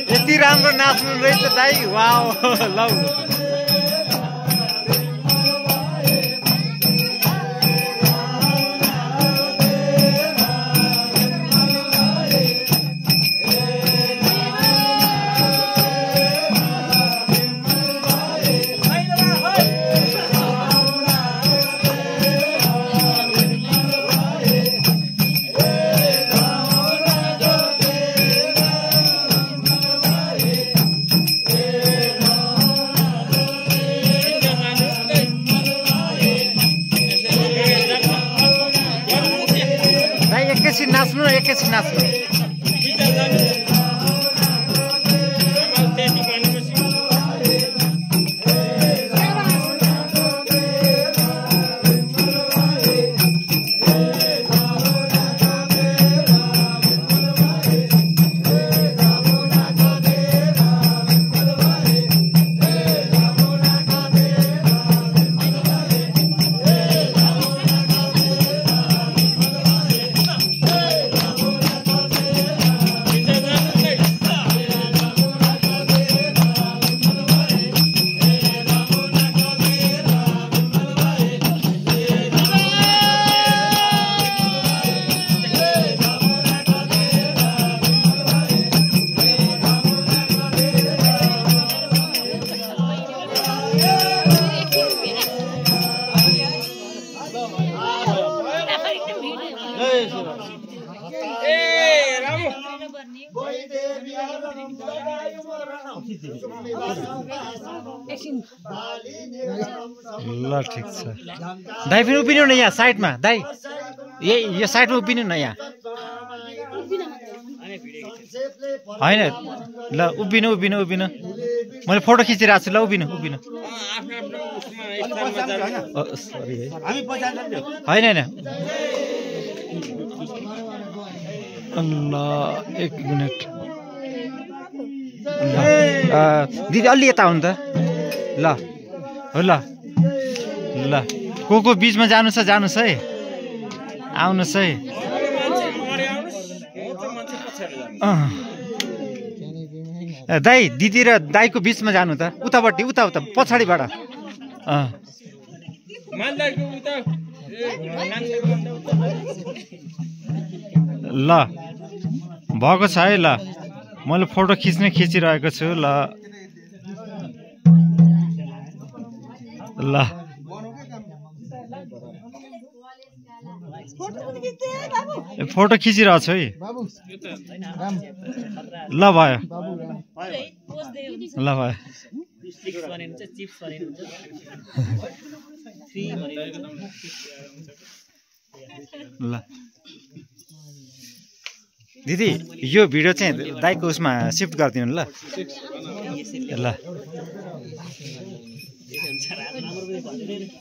यति राम्रो नाच्नु रहेछ दाइ वाउ लौ नाच्नु र एकैछिन नाच्नु ल ठिक छ दाइ फेरि उभिनु न यहाँ साइडमा दाइ यो साइडमा उभिनु न यहाँ होइन ल उभिनु उभिनु उभिनु मैले फोटो खिचिरहेको छु ल उभिनु उभिनु होइन होइन ल एक मिनट दिदी अलि यता आउनु त ल हो ल ल को बिचमा जानुहोस् है आउनुहोस् है दाइ दिदी र दाइको बिचमा जानु त उतापट्टि उता उता पछाडिबाट ल भएको छ है ल मैले फोटो खिचिरहेको छु ल ल फोटो खिचिरहेको छु है ल भयो ल भयो ल दिदी यो भिडियो चाहिँ दाइको उसमा सिफ्ट गरिदिनु ल ल